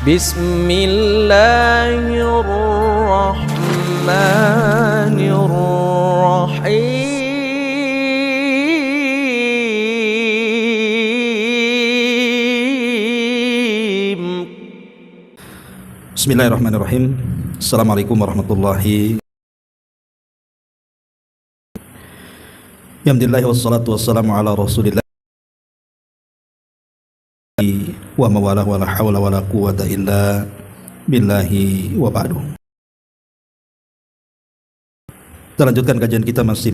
Bismillahirrahmanirrahim. Bismillahirrahmanirrahim. Assalamualaikum warahmatullahi wabarakatuh. Alhamdulillah wassalatu wassalamu ala rasulillah wa mawalah wa la hawla wa la quwwata illa billahi wa ba'du. Kita lanjutkan kajian kita masih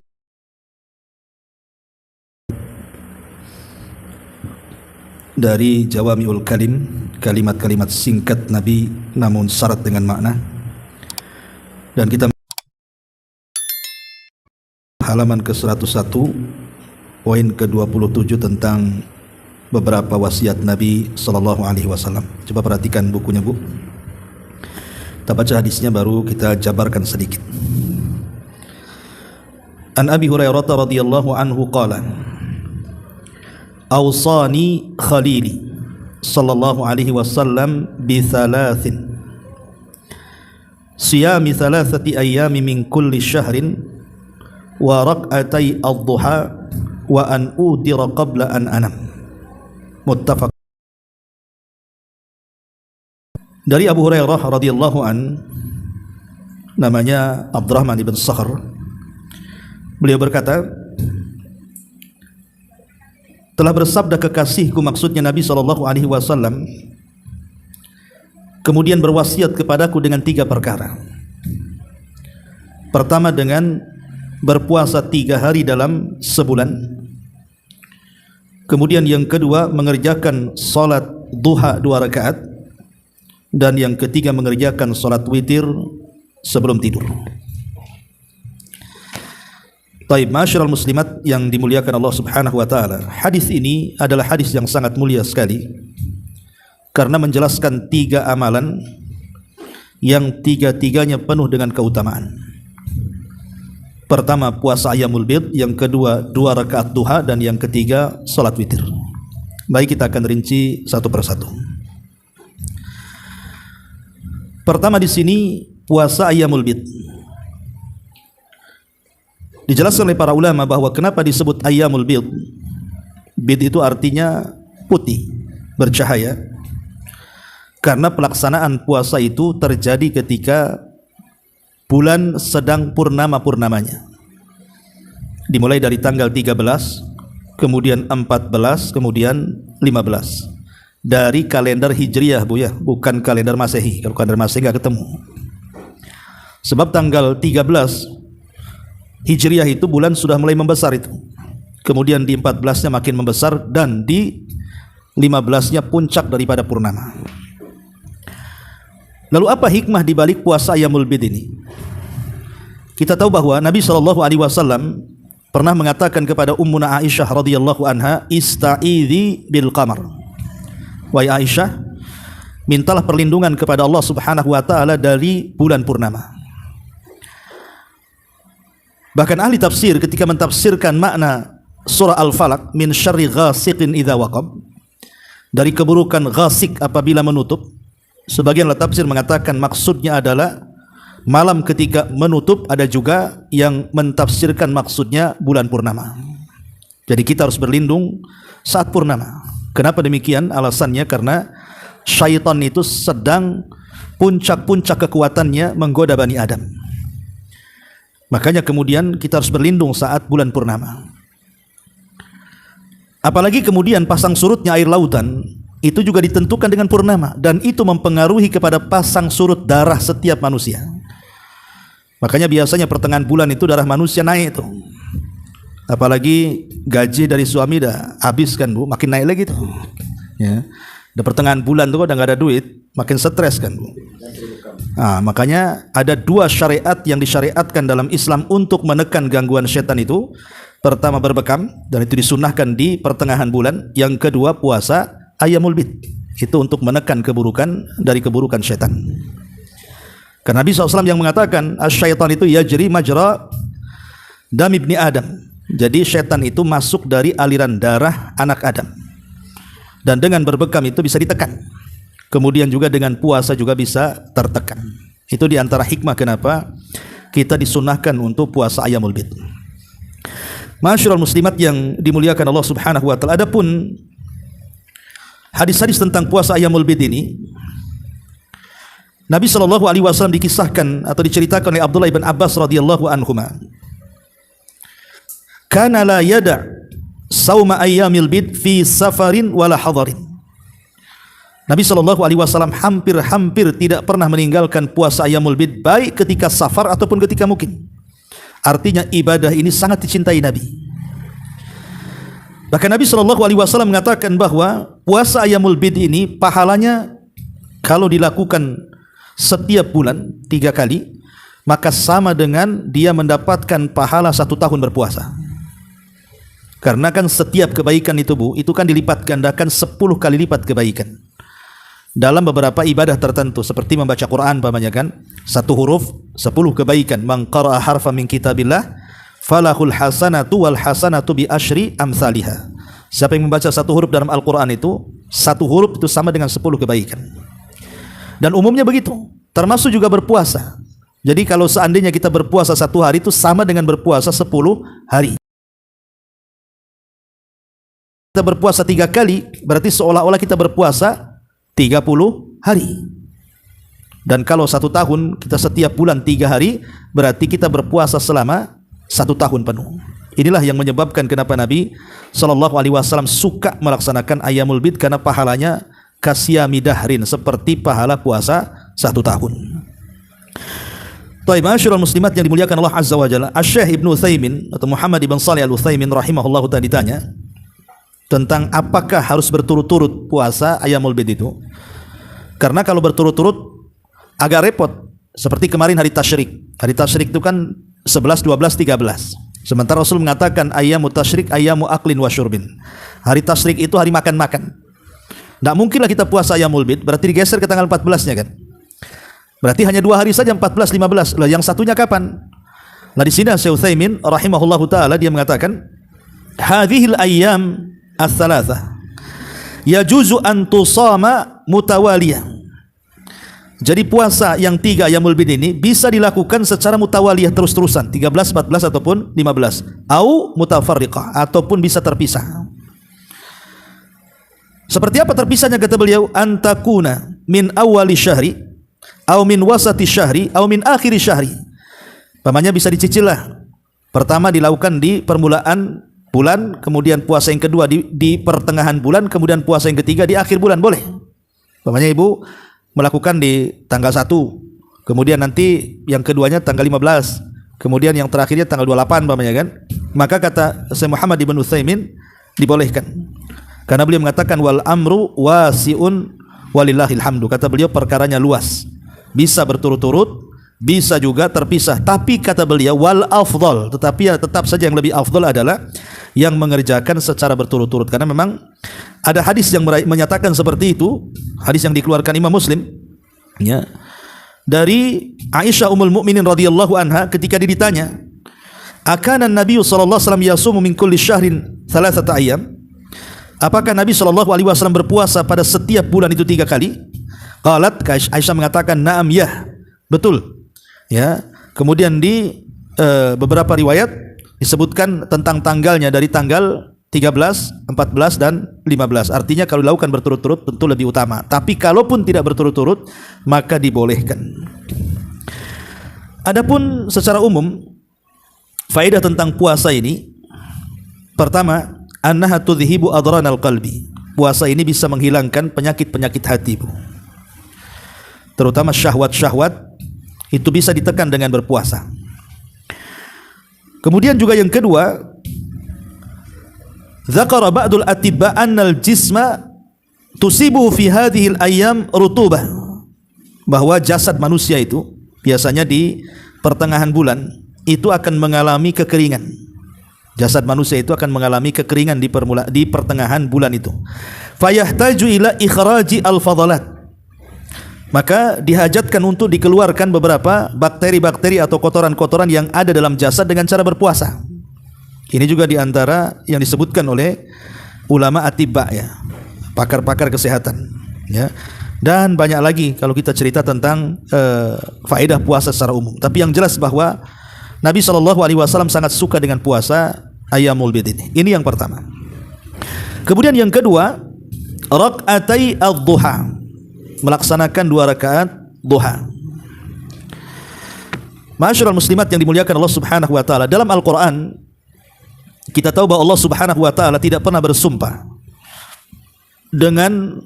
dari Jawami'ul Kalim, kalimat-kalimat singkat Nabi namun syarat dengan makna. Dan kita halaman ke-101 poin ke-27 tentang beberapa wasiat Nabi sallallahu alaihi wasallam. Coba perhatikan bukunya, Bu. Kita baca hadisnya baru kita jabarkan sedikit. An Abi Hurairah radhiyallahu anhu qala Awsani khalili sallallahu alaihi wasallam bi thalathin siyami thalathati ayyami min kulli syahrin wa rak'atai ad-duha wa an udira qabla an anam. Muttafaq. Dari Abu Hurairah radhiyallahu an, namanya Abdurrahman ibn Sakhr, beliau berkata, telah bersabda kekasihku, maksudnya Nabi SAW, kemudian berwasiat kepadaku dengan 3 perkara. Pertama dengan berpuasa 3 hari dalam sebulan. Kemudian yang kedua mengerjakan salat duha 2 rakaat. Dan yang ketiga mengerjakan salat witir sebelum tidur. Taib, ma'asyiral muslimat yang dimuliakan Allah Subhanahu wa taala. Hadis ini adalah hadis yang sangat mulia sekali karena menjelaskan 3 amalan yang 3-tiganya penuh dengan keutamaan. Pertama puasa Ayyamul Bid, yang kedua 2 rakaat duha, dan yang ketiga salat witir. Baik, kita akan rinci satu persatu. Pertama di sini puasa Ayyamul Bid. Dijelaskan oleh para ulama bahwa kenapa disebut Ayyamul Bid. Bid itu artinya putih, bercahaya. Karena pelaksanaan puasa itu terjadi ketika bulan sedang purnama-purnamanya. Dimulai dari tanggal 13, kemudian 14, kemudian 15. Dari kalender Hijriyah, Bu, ya, bukan kalender Masehi. Kalau kalender Masehi enggak ketemu. Sebab tanggal 13 Hijriyah itu bulan sudah mulai membesar itu. Kemudian di 14-nya makin membesar, dan di 15-nya puncak daripada purnama. Lalu apa hikmah di balik puasa Ayyamul Bid ini? Kita tahu bahwa Nabi SAW pernah mengatakan kepada Ummuna Aisyah radhiyallahu anha, "Ista'idzi bil qamar." Wahai Aisyah, mintalah perlindungan kepada Allah Subhanahu wa taala dari bulan purnama. Bahkan ahli tafsir ketika mentafsirkan makna surah Al-Falaq, min syarri ghasiqin idza waqab, dari keburukan ghasik apabila menutup, sebagian ahli tafsir mengatakan maksudnya adalah malam ketika menutup. Ada juga yang mentafsirkan maksudnya bulan purnama. Jadi kita harus berlindung saat purnama. Kenapa demikian? Alasannya karena syaitan itu sedang puncak-puncak kekuatannya menggoda Bani Adam. Makanya kemudian kita harus berlindung saat bulan purnama. Apalagi kemudian pasang surutnya air lautan itu juga ditentukan dengan purnama, dan itu mempengaruhi kepada pasang surut darah setiap manusia. Makanya biasanya pertengahan bulan itu darah manusia naik itu. Apalagi gaji dari suami dah habis kan, Bu, makin naik lagi tuh. Ya. Di pertengahan bulan tuh udah nggak ada duit, makin stres kan, Bu. Nah, makanya ada 2 syariat yang disyariatkan dalam Islam untuk menekan gangguan setan itu. Pertama berbekam, dan itu disunahkan di pertengahan bulan. Yang kedua puasa Ayyamul Bid, itu untuk menekan keburukan dari keburukan setan. Karena Nabi SAW yang mengatakan asyaitan itu yajri majra dam ibni Adam. Jadi setan itu masuk dari aliran darah anak Adam, dan dengan berbekam itu bisa ditekan. kemudian juga dengan puasa juga bisa tertekan. Itu diantara hikmah kenapa kita disunahkan untuk puasa Ayyamul Bid. Ma'asyiral muslimat yang dimuliakan Allah Subhanahu wa taala, adapun hadis-hadis tentang puasa Ayyamul Bid ini, Nabi sallallahu alaihi wasallam dikisahkan atau diceritakan oleh Abdullah bin Abbas radhiyallahu anhuma, kana la yada' sauma ayyamil bid fi safarin wala hadarin. Nabi sallallahu alaihi wasallam hampir tidak pernah meninggalkan puasa Ayyamul Bid, baik ketika safar ataupun ketika mukim. Artinya ibadah ini sangat dicintai Nabi. Bahkan Nabi sallallahu alaihi wasallam mengatakan bahwa puasa Ayyamul Bid ini pahalanya kalau dilakukan setiap bulan 3 kali, maka sama dengan dia mendapatkan pahala 1 tahun berpuasa. Karena kan setiap kebaikan itu Bu, itu kan dilipat gandakan 10 kali lipat kebaikan. Dalam beberapa ibadah tertentu seperti membaca Quran umpamanya kan, 1 huruf 10 kebaikan. Man qara'a harfan min kitabillah falahul hasanatu wal hasanatu bi asyri amsalihha. Siapa yang membaca 1 huruf dalam Al-Qur'an itu, 1 huruf itu sama dengan 10 kebaikan. Dan umumnya begitu, termasuk juga berpuasa. Jadi kalau seandainya kita berpuasa 1 hari itu sama dengan berpuasa 10 hari. Kita berpuasa 3 kali, berarti seolah-olah kita berpuasa 30 hari. Dan kalau 1 tahun kita setiap bulan 3 hari, berarti kita berpuasa selama 1 tahun penuh. Inilah yang menyebabkan kenapa Nabi sallallahu alaihi wasallam suka melaksanakan Ayyamul Bid, karena pahalanya kasyami dahrin, seperti pahala puasa 1 tahun. Baik, ma'asyiral muslimat yang dimuliakan Allah Azza wa Jalla, Asy-Syaikh Ibnu Utsaimin atau Muhammad ibn Shalih Al-Utsaimin rahimahullahu taala ditanya tentang apakah harus berturut-turut puasa Ayyamul Bid itu. Karena kalau berturut-turut agak repot. Seperti kemarin hari tasyrik. Hari tasyrik itu kan 11, 12, 13. Sementara Rasul mengatakan ayyamut tasyrik ayyamu aklin wa syurbin. Hari tasyrik itu hari makan-makan. Tidak mungkinlah kita puasa Ayyamul Bid, berarti digeser ke tanggal 14-nya kan. Berarti hanya 2 hari saja, 14, 15. Lah yang satunya kapan? Nah di sini Syekh Utsaimin rahimahullahu taala dia mengatakan hadhil ayyam ats-tsalatsa yajuzu an tusama mutawaliyah. Jadi puasa yang 3 Ayyamul Bid ini bisa dilakukan secara mutawaliyah, terus-terusan 13, 14 ataupun 15, au mutafarriqah, ataupun bisa terpisah. Seperti apa terpisahnya kata beliau? Antakuna min awali syahri au min wasati syahri au min akhiri syahri. Pamannya bisa dicicil lah. Pertama dilakukan di permulaan bulan, kemudian puasa yang kedua di pertengahan bulan, kemudian puasa yang ketiga di akhir bulan, boleh. Pamannya ibu melakukan di tanggal 1, kemudian nanti yang keduanya tanggal 15, kemudian yang terakhirnya tanggal 28 pamannya kan. Maka kata Syekh Muhammad ibn Utsaimin dibolehkan. Karena beliau mengatakan wal amru wasi'un walillahil hamdu. Kata beliau perkaranya luas. Bisa berturut-turut, bisa juga terpisah. Tapi kata beliau wal afdal, tetapi ya tetap saja yang lebih afdal adalah yang mengerjakan secara berturut-turut. Karena memang ada hadis yang menyatakan seperti itu, hadis yang dikeluarkan Imam Muslim ya, dari Aisyah Ummul Mukminin radhiyallahu anha ketika ditanya, "Akana Nabi sallallahu alaihi wasallam yasumu min kulli syahrin 3 ayyam?" Apakah Nabi sallallahu alaihi wasallam berpuasa pada setiap bulan itu 3 kali? Qalat, Aisyah mengatakan, "Na'am, ya, betul." Ya. Kemudian di beberapa riwayat disebutkan tentang tanggalnya, dari tanggal 13, 14 dan 15. Artinya kalau dilakukan berturut-turut tentu lebih utama. Tapi kalaupun tidak berturut-turut maka dibolehkan. Adapun secara umum faedah tentang puasa ini, pertama, annaha tudhibu adranal qalbi. Puasa ini bisa menghilangkan penyakit-penyakit hati, Bu. Terutama syahwat-syahwat itu bisa ditekan dengan berpuasa. Kemudian juga yang kedua, dzakara ba'dul atibba annal jisma tusibu fi hadhil ayyam rutubah. Bahwa jasad manusia itu biasanya di pertengahan bulan itu akan mengalami kekeringan. Jasad manusia itu akan mengalami kekeringan di pertengahan bulan itu. Fayahtaju ila ikhraji al-fadalat. Maka dihajatkan untuk dikeluarkan beberapa bakteri-bakteri atau kotoran-kotoran yang ada dalam jasad dengan cara berpuasa. Ini juga diantara yang disebutkan oleh ulama atibba ya, pakar-pakar kesehatan ya. Dan banyak lagi kalau kita cerita tentang faedah puasa secara umum. Tapi yang jelas bahwa Nabi SAW sangat suka dengan puasa Ayyamul Bid ini. Ini yang pertama. Kemudian yang kedua, rak'atai ad-duha, melaksanakan 2 rakaat duha. Ma'asyiral muslimat yang dimuliakan Allah Subhanahu wa taala, dalam Al-Qur'an kita tahu bahwa Allah Subhanahu wa taala tidak pernah bersumpah dengan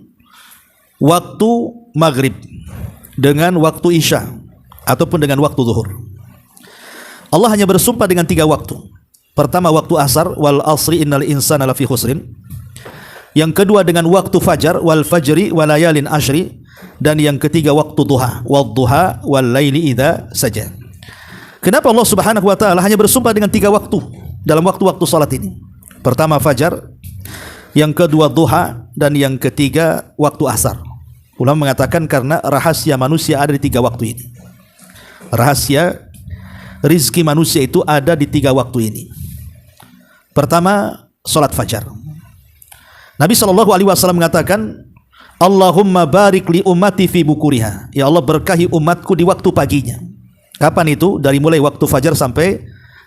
waktu maghrib, dengan waktu isya, ataupun dengan waktu zuhur. Allah hanya bersumpah dengan 3 waktu. Pertama waktu asar, wal asri innal insana lafi khusrin. Yang kedua dengan waktu fajar, wal fajri walayalin ashri. Dan yang ketiga waktu duha, wal duha wal laili idza saja. Kenapa Allah Subhanahu wa taala hanya bersumpah dengan 3 waktu dalam waktu-waktu salat ini? Pertama fajar, yang kedua duha, dan yang ketiga waktu asar. Ulama mengatakan karena rahasia manusia ada di 3 waktu ini. Rahasia rizki manusia itu ada di 3 waktu ini. Pertama, salat fajar. Nabi SAW mengatakan, Allahumma barik li ummati fi bukuriha. Ya Allah, berkahi umatku di waktu paginya. Kapan itu? Dari mulai waktu fajar sampai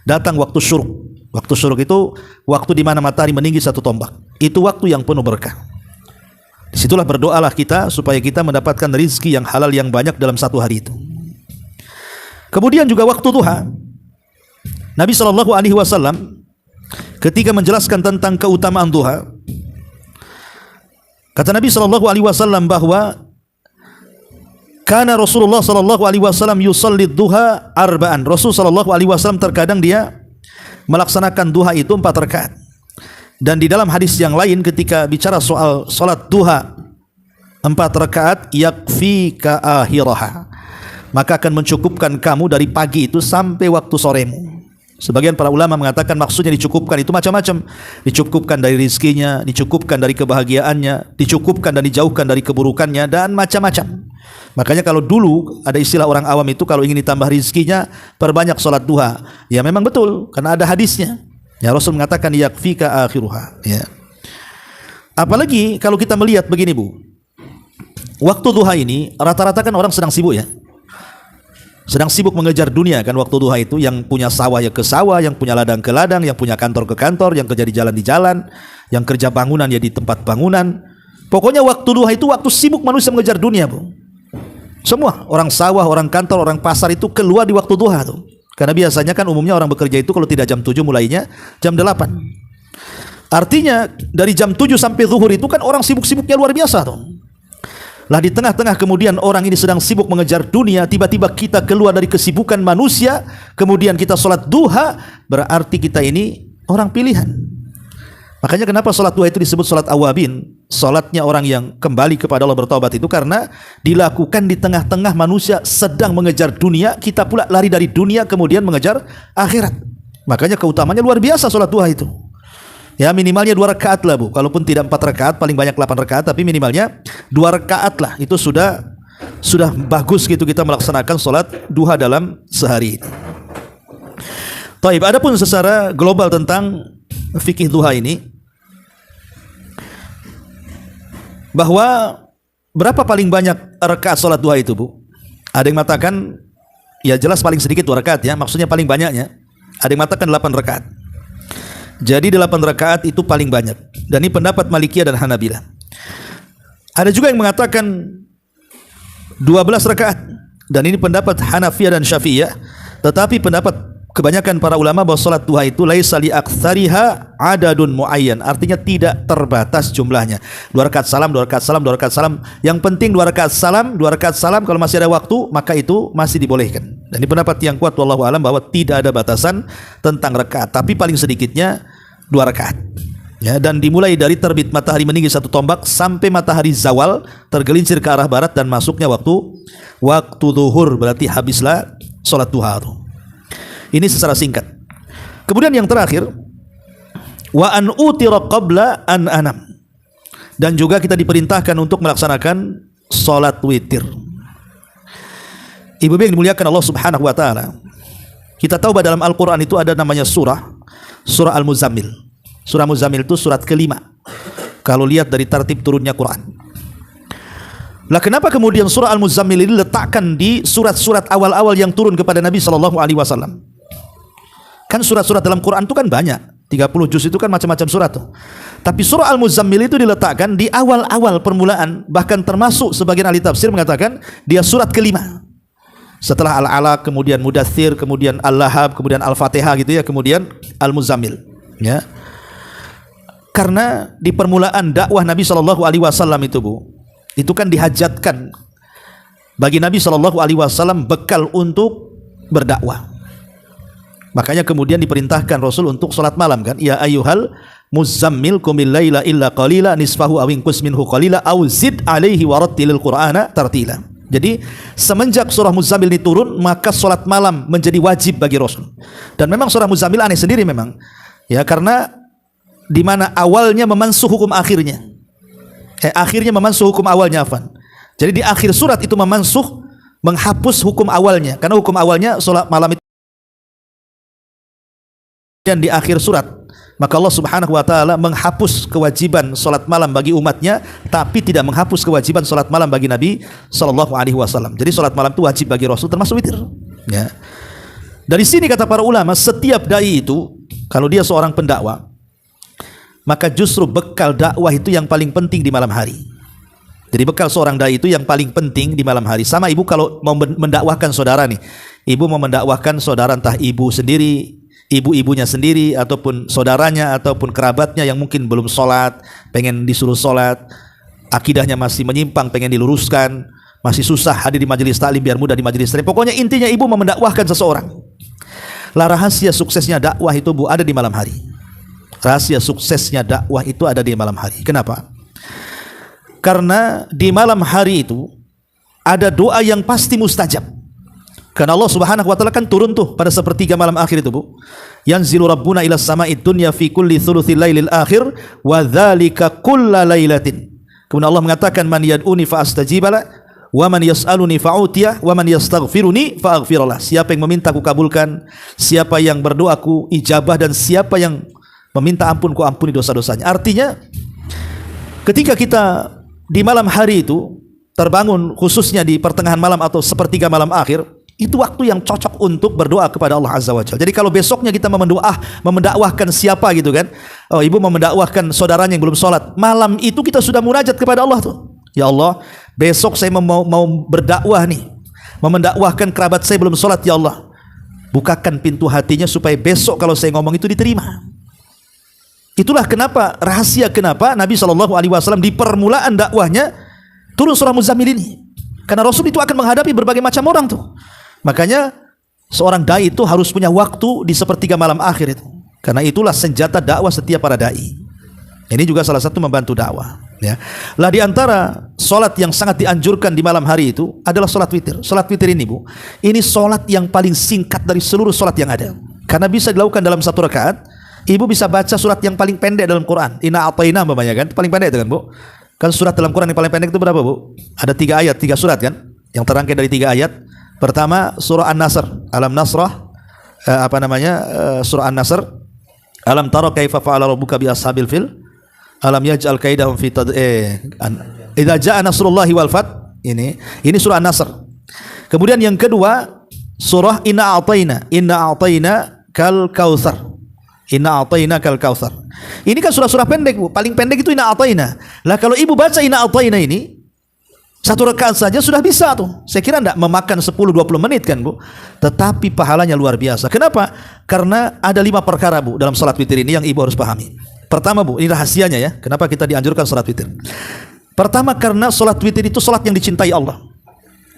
datang waktu syuruk. Waktu syuruk itu waktu di mana matahari meninggi 1 tombak. Itu waktu yang penuh berkah. Disitulah berdoalah kita supaya kita mendapatkan rizki yang halal yang banyak dalam 1 hari itu. Kemudian juga waktu duha. Nabi SAW ketika menjelaskan tentang keutamaan duha, kata Nabi SAW bahwa karena Rasulullah SAW yusalli duha arba'an. Rasul SAW terkadang dia melaksanakan duha itu 4 rakaat. Dan di dalam hadis yang lain ketika bicara soal salat duha 4 rakaat, yakfika akhiraha, maka akan mencukupkan kamu dari pagi itu sampai waktu soremu. Sebagian para ulama mengatakan maksudnya dicukupkan itu macam-macam. Dicukupkan dari rizkinya, dicukupkan dari kebahagiaannya, dicukupkan dan dijauhkan dari keburukannya, dan macam-macam. Makanya kalau dulu ada istilah orang awam itu kalau ingin ditambah rizkinya, perbanyak salat duha. Ya memang betul, karena ada hadisnya. Ya, Rasul mengatakan yakfika akhiruha. Ya. Apalagi kalau kita melihat begini, Bu. Waktu duha ini rata-rata kan orang sedang sibuk ya. Sedang sibuk mengejar dunia kan waktu duha itu. Yang punya sawah ya ke sawah, yang punya ladang ke ladang, yang punya kantor ke kantor, yang kerja di jalan, yang kerja bangunan ya di tempat bangunan. Pokoknya waktu duha itu waktu sibuk manusia mengejar dunia, Bu. Semua orang sawah, orang kantor, orang pasar itu keluar di waktu duha tuh. Karena biasanya kan umumnya orang bekerja itu kalau tidak jam 7 mulainya jam 8. Artinya dari jam 7 sampai zuhur itu kan orang sibuk-sibuknya luar biasa tuh. Lah di tengah-tengah kemudian orang ini sedang sibuk mengejar dunia, tiba-tiba kita keluar dari kesibukan manusia, kemudian kita sholat duha, berarti kita ini orang pilihan. Makanya kenapa sholat duha itu disebut sholat awabin, sholatnya orang yang kembali kepada Allah bertaubat itu karena dilakukan di tengah-tengah manusia sedang mengejar dunia, kita pula lari dari dunia kemudian mengejar akhirat. Makanya keutamanya luar biasa sholat duha itu. Ya minimalnya 2 rakaat lah, Bu. Kalaupun tidak 4 rakaat, paling banyak 8 rakaat, tapi minimalnya 2 rakaat lah. Itu sudah bagus gitu kita melaksanakan sholat duha dalam sehari ini. Taib, adapun secara global tentang fikih duha ini, bahwa berapa paling banyak rakaat sholat duha itu, Bu? Ada yang mengatakan ya jelas paling sedikit 2 rakaat ya, maksudnya paling banyaknya. Ada yang mengatakan 8 rakaat. Jadi 8 rakaat itu paling banyak. Dan ini pendapat Malikiyah dan Hanabilah. Ada juga yang mengatakan 12 rakaat. Dan ini pendapat Hanafiyah dan Syafi'iyah. Tetapi pendapat kebanyakan para ulama bahwa salat duha itu laisa li aktsariha adadun muayyan, artinya tidak terbatas jumlahnya. 2 rakaat salam, 2 rakaat salam, 2 rakaat salam. Yang penting 2 rakaat salam, 2 rakaat salam, kalau masih ada waktu maka itu masih dibolehkan. Dan ini pendapat yang kuat wallahu alam bahwa tidak ada batasan tentang rakaat, tapi paling sedikitnya 2 rakaat. Ya, dan dimulai dari terbit matahari meninggi 1 tombak sampai matahari zawal tergelincir ke arah barat dan masuknya waktu zuhur, berarti habislah salat duha itu. Ini secara singkat. Kemudian yang terakhir, wa an utira qabla an anam. Dan juga kita diperintahkan untuk melaksanakan salat witir. Ibu yang dimuliakan Allah Subhanahu wa taala. Kita tahu bahwa dalam Al-Qur'an itu ada namanya surah Al-Muzammil. Surah Muzammil itu surat ke-5. Kalau lihat dari tartib turunnya Quran. Lah kenapa kemudian surah Al-Muzammil ini letakkan di surat-surat awal-awal yang turun kepada Nabi sallallahu alaihi wasallam? Kan surat-surat dalam Quran itu kan banyak, 30 juz itu kan macam-macam surat tuh. Tapi surah Al-Muzammil itu diletakkan di awal-awal permulaan, bahkan termasuk sebagian ahli tafsir mengatakan dia surat kelima. Setelah Al-Alaq, kemudian Mudaththir, kemudian Al-Lahab, kemudian Al-Fatihah gitu ya, kemudian Al-Muzammil, ya. Karena di permulaan dakwah Nabi sallallahu alaihi wasallam itu, Bu, itu kan dihajatkan bagi Nabi sallallahu alaihi wasallam bekal untuk berdakwah. Makanya kemudian diperintahkan Rasul untuk salat malam kan, ya ayyuhal muzammil qumil laila illa qalila nisfahu aw inqus minhu qalila aw zid alaihi warattilil qur'ana tartila. Jadi semenjak surah Muzammil ini turun, maka salat malam menjadi wajib bagi Rasul. Dan memang surah Muzammil aneh sendiri memang. Ya, karena di mana awalnya memansuh hukum akhirnya. Akhirnya memansuh hukum awalnya, afan. Jadi di akhir surat itu memansuh, menghapus hukum awalnya. Karena hukum awalnya salat malam itu dan di akhir surat, maka Allah Subhanahu wa taala menghapus kewajiban salat malam bagi umatnya, tapi tidak menghapus kewajiban salat malam bagi Nabi sallallahu alaihi wasallam. Jadi salat malam itu wajib bagi Rasul termasuk witir, ya. Dari sini kata para ulama, setiap dai itu kalau dia seorang pendakwah, maka justru bekal dakwah itu yang paling penting di malam hari. Jadi bekal seorang dai itu yang paling penting di malam hari. Sama ibu kalau mau mendakwahkan saudara nih, ibu mau mendakwahkan saudara, entah ibu sendiri, ibu-ibunya sendiri, ataupun saudaranya, ataupun kerabatnya yang mungkin belum sholat, pengen disuruh sholat, akidahnya masih menyimpang, pengen diluruskan, masih susah hadir di majelis taklim biar mudah di majelis taklim. Pokoknya intinya ibu mau mendakwahkan seseorang. Lah rahasia suksesnya dakwah itu, Bu, ada di malam hari. Rahasia suksesnya dakwah itu ada di malam hari. Kenapa? Karena di malam hari itu ada doa yang pasti mustajab. Karena Allah Subhanahu wa taala kan turun tuh pada sepertiga malam akhir itu, Bu. Yanzilu rabbuna ila sama'id dunya fi kulli thuluthil lailil akhir wa dzalika kulla lailatin. Kemudian Allah mengatakan, man yad'uni fa astajibala wa man yas'aluni fa'utiyah wa man yastaghfiruni fa'aghfirlah. Siapa yang meminta ku kabulkan, siapa yang berdoa ku ijabah, dan siapa yang meminta ampun ku ampuni dosa-dosanya. Artinya ketika kita di malam hari itu terbangun, khususnya di pertengahan malam atau sepertiga malam akhir, itu waktu yang cocok untuk berdoa kepada Allah Azza wa Jalla. Jadi kalau besoknya kita memendakwahkan siapa gitu kan, oh ibu mau mendakwahkan saudaranya yang belum sholat, malam itu kita sudah munajat kepada Allah tuh, ya Allah, besok saya mau berdakwah nih, mau mendakwahkan kerabat saya belum sholat, ya Allah, bukakan pintu hatinya supaya besok kalau saya ngomong itu diterima. Itulah kenapa, rahasia kenapa Nabi SAW di permulaan dakwahnya turun surah Muzammil ini, karena Rasul itu akan menghadapi berbagai macam orang tuh. Makanya seorang dai itu harus punya waktu di sepertiga malam akhir itu, karena itulah senjata dakwah setiap para dai. Ini juga salah satu membantu dakwah, ya. Lah di antara solat yang sangat dianjurkan di malam hari itu adalah solat witir. Solat witir ini, Bu, ini solat yang paling singkat dari seluruh solat yang ada, karena bisa dilakukan dalam satu rakaat. Ibu bisa baca surat yang paling pendek dalam Quran, Inna A'taina umpamanya kan, paling pendek itu kan, Bu. Kan surat dalam Quran yang paling pendek itu berapa, Bu? Ada 3 ayat, 3 surat kan, yang terangkai dari 3 ayat. Pertama surah An-Nasr, Alam Nasrah, surah An-Nasr, Alam tara kaifa fa'ala rabbuka bi ashabil fil, Alam yaj'al kaidahum fi idza jaa nasrullahi wal fath. Ini surah An-Nasr. Kemudian yang kedua surah Inna A'taina kal kautsar. Inna A'taina kal kautsar. Ini kan surah-surah pendek, Bu. Paling pendek itu Inna A'taina. Lah kalau ibu baca Inna A'taina ini satu rakaat saja sudah bisa tuh. Saya kira enggak memakan 10-20 menit kan, Bu. Tetapi pahalanya luar biasa. Kenapa? Karena ada 5 perkara, Bu, dalam salat witir ini yang ibu harus pahami. Pertama, Bu, ini rahasianya ya, kenapa kita dianjurkan salat witir. Pertama, karena salat witir itu salat yang dicintai Allah.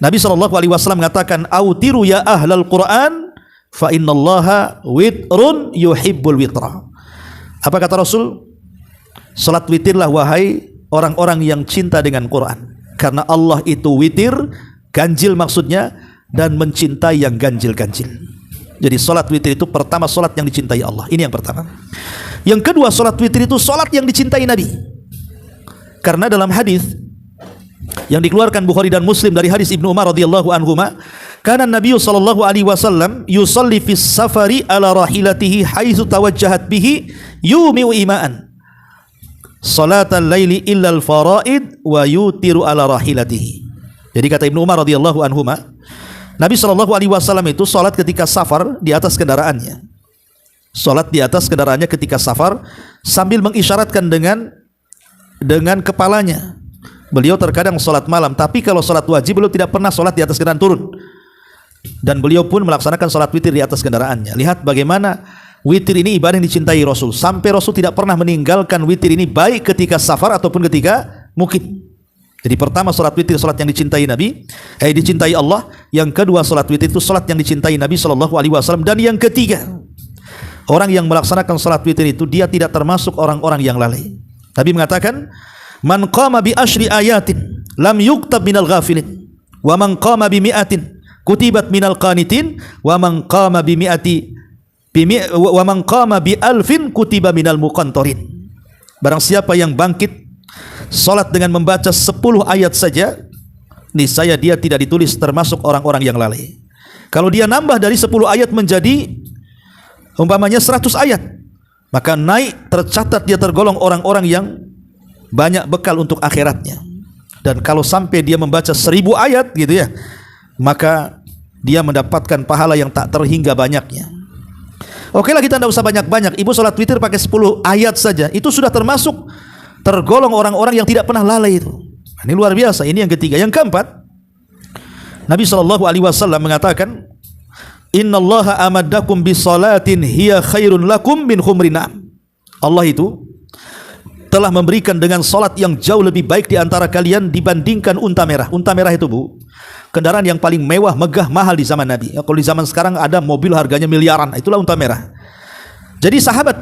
Nabi SAW mengatakan, "Autiru ya ahlal Qur'an fa innallaha witrun yuhibbul witra." Apa kata Rasul? Salat witirlah wahai orang-orang yang cinta dengan Quran, karena Allah itu witir, ganjil maksudnya, dan mencintai yang ganjil-ganjil. Jadi salat witir itu pertama salat yang dicintai Allah. Ini yang pertama. Yang kedua, salat witir itu salat yang dicintai Nabi. Karena dalam hadis yang dikeluarkan Bukhari dan Muslim dari hadis Ibnu Umar radhiyallahu anhuma, kana Nabi sallallahu alaihi wasallam yusalli fis safari ala rahilatihi haitsu tawajjahat bihi yumi'u ima'an. salatal laili illal faraid wa yutiru ala rahilatihi. Jadi kata Ibnu Umar radhiyallahu anhuma, Nabi SAW itu salat ketika safar di atas kendaraannya. Salat di atas kendaraannya ketika safar sambil mengisyaratkan dengan kepalanya. Beliau terkadang salat malam, tapi kalau salat wajib beliau tidak pernah salat di atas kendaraan turun. Dan beliau pun melaksanakan salat witir di atas kendaraannya. Lihat bagaimana witir ini ibadah yang dicintai Rasul. Sampai Rasul tidak pernah meninggalkan witir ini baik ketika safar ataupun ketika mukim. Jadi pertama salat witir salat yang dicintai Nabi, dicintai Allah. Yang kedua salat witir itu salat yang dicintai Nabi SAW. Dan yang ketiga, orang yang melaksanakan salat witir itu dia tidak termasuk orang-orang yang lalai. Nabi mengatakan, man qama bi asyri ayatin lam yuktab minal ghafilin, wa man qama bi mi'atin kutibat minal qanitin, wa man qama bi mi'ati wa man qama bi alfin kutiba minal muqantarin. Barang siapa yang bangkit salat dengan membaca 10 ayat saja, niscaya dia tidak ditulis termasuk orang-orang yang lalai. Kalau dia nambah dari 10 ayat menjadi umpamanya 100 ayat, maka naik tercatat dia tergolong orang-orang yang banyak bekal untuk akhiratnya. Dan kalau sampai dia membaca 1000 ayat gitu ya, maka dia mendapatkan pahala yang tak terhingga banyaknya. Oke lah, kita tidak usah banyak-banyak. Ibu salat witir pakai 10 ayat saja, itu sudah termasuk tergolong orang-orang yang tidak pernah lalai itu. Ini luar biasa. Ini yang ketiga. Yang keempat, Nabi SAW mengatakan, innallaha amaddakum bisalatin hiya khairun lakum min khumrin na'am. Allah itu telah memberikan dengan salat yang jauh lebih baik di antara kalian dibandingkan unta merah. Unta merah itu, Bu, kendaraan yang paling mewah, megah, mahal di zaman Nabi. Kalau di zaman sekarang ada mobil harganya miliaran, itulah unta merah. Jadi sahabat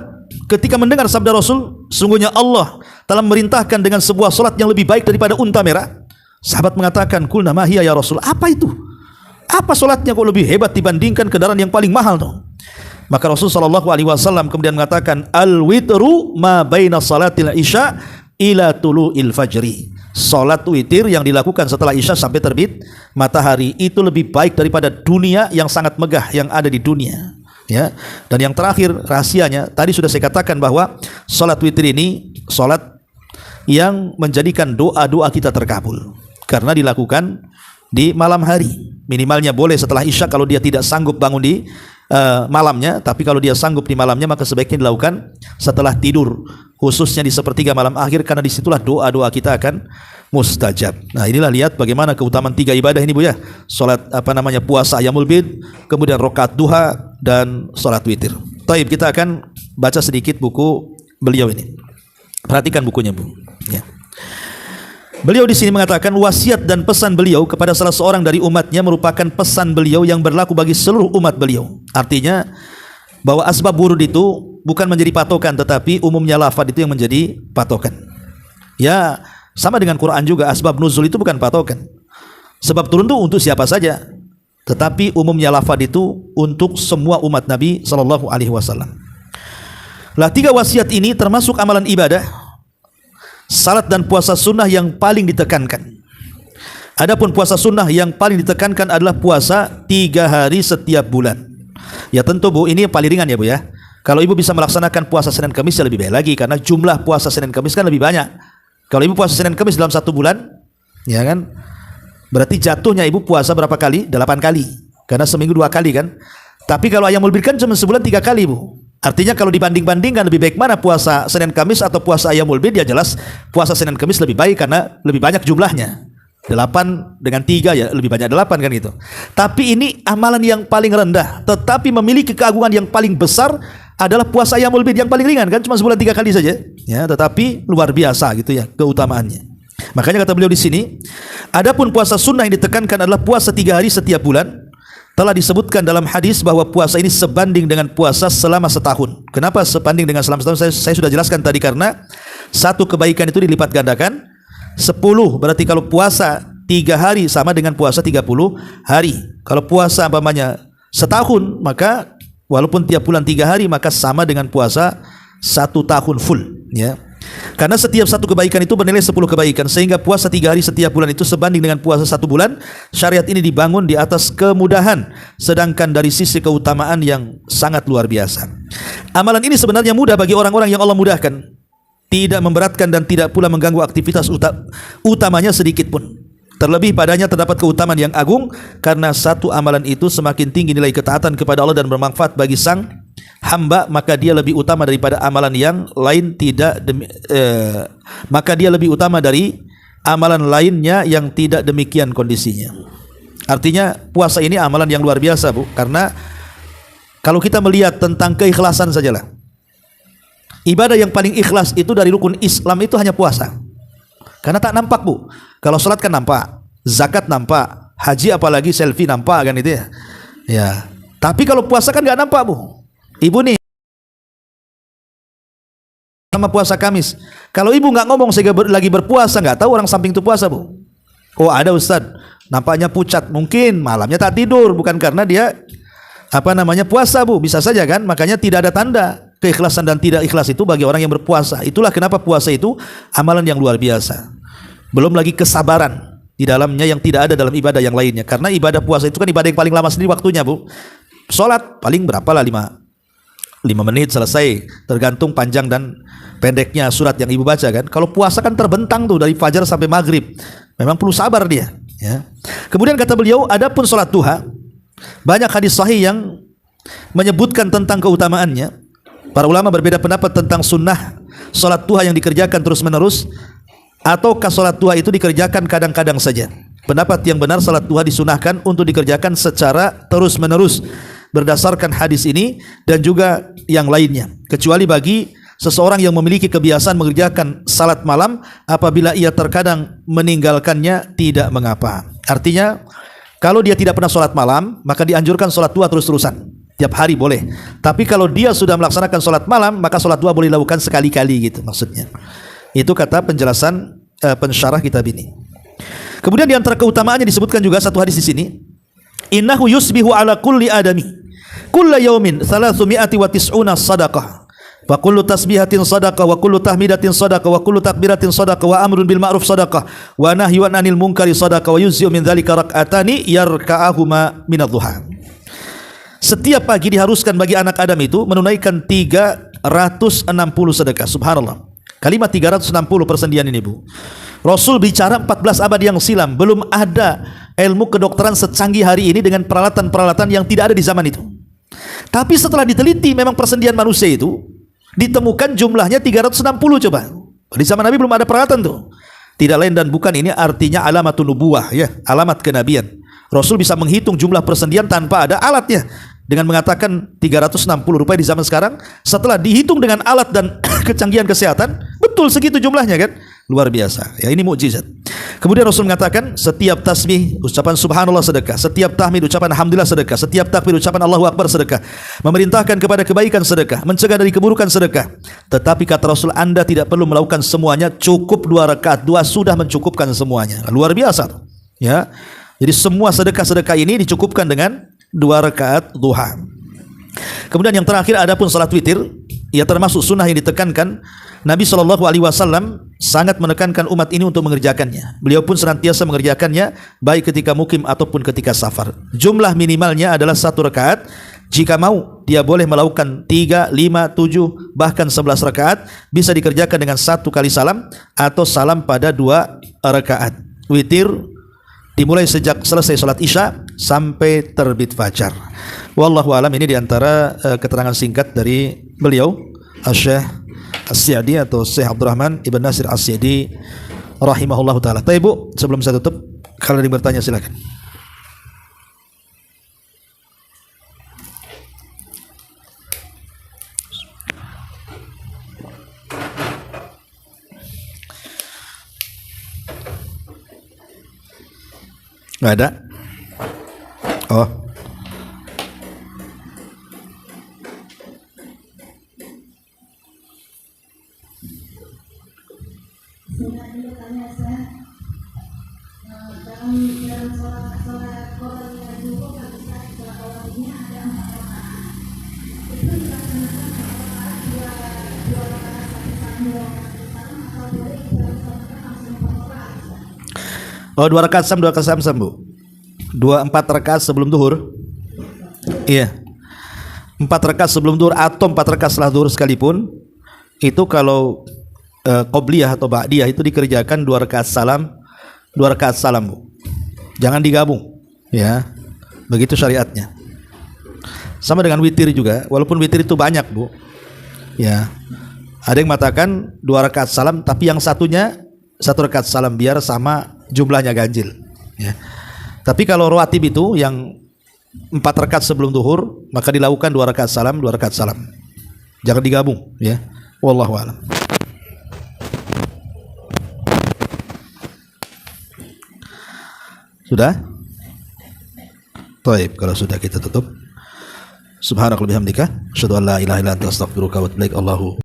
ketika mendengar sabda Rasul, sungguhnya Allah telah memerintahkan dengan sebuah salat yang lebih baik daripada unta merah. Sahabat mengatakan, qulna ma hiya ya Rasul? Apa itu? Apa salatnya kok lebih hebat dibandingkan kendaraan yang paling mahal tuh? Maka Rasul SAW kemudian mengatakan, al-witru ma baina salatil isya ila tulu'il fajri. Salat witir yang dilakukan setelah isya sampai terbit matahari itu lebih baik daripada dunia yang sangat megah yang ada di dunia. Ya. Dan yang terakhir rahasianya, tadi sudah saya katakan bahwa salat witir ini salat yang menjadikan doa-doa kita terkabul karena dilakukan di malam hari. Minimalnya boleh setelah isya kalau dia tidak sanggup bangun di malamnya, tapi kalau dia sanggup di malamnya maka sebaiknya dilakukan setelah tidur, khususnya di sepertiga malam akhir, karena disitulah doa-doa kita akan mustajab. Nah, inilah lihat bagaimana keutamaan 3 ibadah ini, Bu ya. Salat puasa Ayyamul Bid, kemudian rakaat duha dan salat witir. Taib, kita akan baca sedikit buku beliau ini. Perhatikan bukunya, Bu. Ya. Beliau di sini mengatakan wasiat dan pesan beliau kepada salah seorang dari umatnya merupakan pesan beliau yang berlaku bagi seluruh umat beliau. Artinya bahwa asbab wurud itu bukan menjadi patokan, tetapi umumnya lafaz itu yang menjadi patokan. Ya, sama dengan Quran juga, asbab nuzul itu bukan patokan. Sebab turun itu untuk siapa saja, tetapi umumnya lafaz itu untuk semua umat Nabi SAW. Lah, 3 wasiat ini termasuk amalan ibadah, salat dan puasa sunnah yang paling ditekankan. Adapun puasa sunnah yang paling ditekankan adalah puasa 3 hari setiap bulan. Ya tentu, Bu, ini yang paling ringan ya, Bu ya. Kalau Ibu bisa melaksanakan puasa Senin Kamis ya lebih baik lagi, karena jumlah puasa Senin Kamis kan lebih banyak. Kalau Ibu puasa Senin Kamis dalam 1 bulan, ya kan, berarti jatuhnya Ibu puasa berapa kali? 8 kali, karena seminggu 2 kali kan. Tapi kalau Ayyamul Bid kan cuma sebulan 3 kali, Bu. Artinya kalau dibanding-bandingkan lebih baik mana puasa Senin Kamis atau puasa Ayyamul Bid, ya jelas puasa Senin Kamis lebih baik karena lebih banyak jumlahnya. 8 dengan 3 ya lebih banyak 8 kan gitu. Tapi ini amalan yang paling rendah, tetapi memiliki keagungan yang paling besar adalah puasa Ayyamul Bid yang paling ringan kan, cuma sebulan 3 kali saja. Ya, tetapi luar biasa gitu ya keutamaannya. Makanya kata beliau di sini, adapun puasa sunnah yang ditekankan adalah puasa 3 hari setiap bulan. Telah disebutkan dalam hadis bahwa puasa ini sebanding dengan puasa selama setahun. Kenapa sebanding dengan selama setahun? Saya sudah jelaskan tadi, karena satu kebaikan itu dilipat gandakan 10. Berarti kalau puasa 3 hari sama dengan puasa 30 hari. Kalau puasa setahun, maka walaupun tiap bulan 3 hari, maka sama dengan puasa 1 tahun full, ya. Karena setiap satu kebaikan itu bernilai 10 kebaikan, sehingga puasa 3 hari setiap bulan itu sebanding dengan puasa 1 bulan. Syariat ini dibangun di atas kemudahan, sedangkan dari sisi keutamaan yang sangat luar biasa. Amalan ini sebenarnya mudah bagi orang-orang yang Allah mudahkan. tidak memberatkan dan tidak pula mengganggu aktivitas utamanya sedikit pun. Terlebih padanya terdapat keutamaan yang agung, karena satu amalan itu semakin tinggi nilai ketaatan kepada Allah dan bermanfaat bagi sang hamba, maka dia lebih utama daripada amalan yang lain maka dia lebih utama dari amalan lainnya yang tidak demikian kondisinya. Artinya puasa ini amalan yang luar biasa, Bu, karena kalau kita melihat tentang keikhlasan sajalah, ibadah yang paling ikhlas itu dari rukun Islam itu hanya puasa. Karena tak nampak, Bu. Kalau sholat kan nampak, zakat nampak, haji apalagi selfie nampak kan itu ya. Ya. Tapi kalau puasa kan nggak nampak, Bu. Ibu nih sama puasa Kamis. Kalau ibu nggak ngomong sehingga lagi berpuasa, nggak tahu orang samping itu puasa, Bu. Oh ada Ustadz, nampaknya pucat, mungkin malamnya tak tidur, bukan karena dia puasa, Bu. Bisa saja kan. Makanya tidak ada tanda keikhlasan dan tidak ikhlas itu bagi orang yang berpuasa. Itulah kenapa puasa itu amalan yang luar biasa. Belum lagi kesabaran di dalamnya yang tidak ada dalam ibadah yang lainnya. Karena ibadah puasa itu kan ibadah yang paling lama sendiri waktunya, Bu. Sholat paling berapa lah, 5 menit selesai, tergantung panjang dan pendeknya surat yang ibu baca kan. Kalau puasa kan terbentang tuh dari fajar sampai maghrib, memang perlu sabar dia ya. Kemudian kata beliau, adapun sholat duha, banyak hadis sahih yang menyebutkan tentang keutamaannya. Para ulama berbeda pendapat tentang sunnah sholat duha yang dikerjakan terus menerus, ataukah sholat duha itu dikerjakan kadang-kadang saja. Pendapat yang benar, sholat duha disunahkan untuk dikerjakan secara terus menerus berdasarkan hadis ini dan juga yang lainnya, kecuali bagi seseorang yang memiliki kebiasaan mengerjakan salat malam, apabila ia terkadang meninggalkannya tidak mengapa. Artinya kalau dia tidak pernah sholat malam, maka dianjurkan sholat duha terus-terusan, tiap hari boleh. Tapi kalau dia sudah melaksanakan sholat malam, maka sholat duha boleh dilakukan sekali-kali gitu maksudnya. Itu kata penjelasan pensyarah kitab ini. Kemudian di antara keutamaannya disebutkan juga satu hadis di sini, innahu yusbihu ala kulli adami kulla yaumin 390 sadaqah wa kullu tasbihatin sadaqah wa kullu tahmidatin sadaqah wa kullu takbiratin sadaqah wa amrun bil ma'ruf sadaqah wa nahyun 'anil munkari sadaqah wa yuzzi'u min dzalika rak'atani yarka'ahuma min adh-dhuha. Setiap pagi diharuskan bagi anak Adam itu menunaikan 360 sedekah. Subhanallah. Kalimat 360 persendian ini, Bu. Rasul bicara 14 abad yang silam, belum ada ilmu kedokteran secanggih hari ini dengan peralatan-peralatan yang tidak ada di zaman itu. Tapi setelah diteliti, memang persendian manusia itu ditemukan jumlahnya 360 coba. Di zaman Nabi belum ada peralatan tuh. Tidak lain dan bukan ini artinya alamatun nubuwah ya, alamat kenabian. Rasul bisa menghitung jumlah persendian tanpa ada alatnya, dengan mengatakan 360 rupiah di zaman sekarang. Setelah dihitung dengan alat dan kecanggihan kesehatan, betul segitu jumlahnya kan. Luar biasa ya, ini mukjizat. Kemudian Rasul mengatakan setiap tasbih ucapan subhanallah sedekah, setiap tahmid ucapan alhamdulillah sedekah, setiap takbir ucapan Allahu akbar sedekah, memerintahkan kepada kebaikan sedekah, mencegah dari keburukan sedekah. Tetapi kata Rasul, Anda tidak perlu melakukan semuanya, cukup 2 rakaat, 2 sudah mencukupkan semuanya. Luar biasa tuh ya. Jadi semua sedekah-sedekah ini dicukupkan dengan 2 rakaat duha. Kemudian yang terakhir, adapun salat witir, ia termasuk sunnah yang ditekankan. Nabi SAW sangat menekankan umat ini untuk mengerjakannya. Beliau pun senantiasa mengerjakannya, baik ketika mukim ataupun ketika safar. Jumlah minimalnya adalah 1 rakaat. Jika mau, dia boleh melakukan 3, 5, 7, bahkan 11 rakaat. Bisa dikerjakan dengan 1 kali salam atau salam pada 2 rakaat. Witir dimulai sejak selesai sholat isya sampai terbit fajar. Wallahu alam. Ini diantara keterangan singkat dari beliau Syekh As-Sa'di atau Syekh Abdurrahman Ibn Nasir As-Sa'di rahimahullahu ta'ala. Tapi Bu, sebelum saya tutup, kalau ada yang bertanya silakan. Nggak ada? Oh. Oh, 2 rakaat sam, 2 rakaat sam, Bu. 4 rakaat sebelum duhur. Iya. 4 rakaat sebelum duhur atau 4 rakaat setelah duhur sekalipun, itu kalau qobliyah atau ba'diyah itu dikerjakan 2 rakaat salam, 2 rakaat salam, Bu. Jangan digabung, ya. Begitu syariatnya. Sama dengan witir juga, walaupun witir itu banyak, Bu. Ya. Ada yang mengatakan 2 rakaat salam, tapi yang satunya 1 rakaat salam biar sama jumlahnya ganjil, ya. Tapi kalau rawatib itu yang 4 rakaat sebelum zuhur, maka dilakukan 2 rakaat salam, 2 rakaat salam. Jangan digabung, ya. Wallahu a'lam. Sudah? Baik, kalau sudah kita tutup. Subhanakallahumma bihamdika, asyhadu an la ilaha illa anta astaghfiruka wa atubu ilaik. Allahu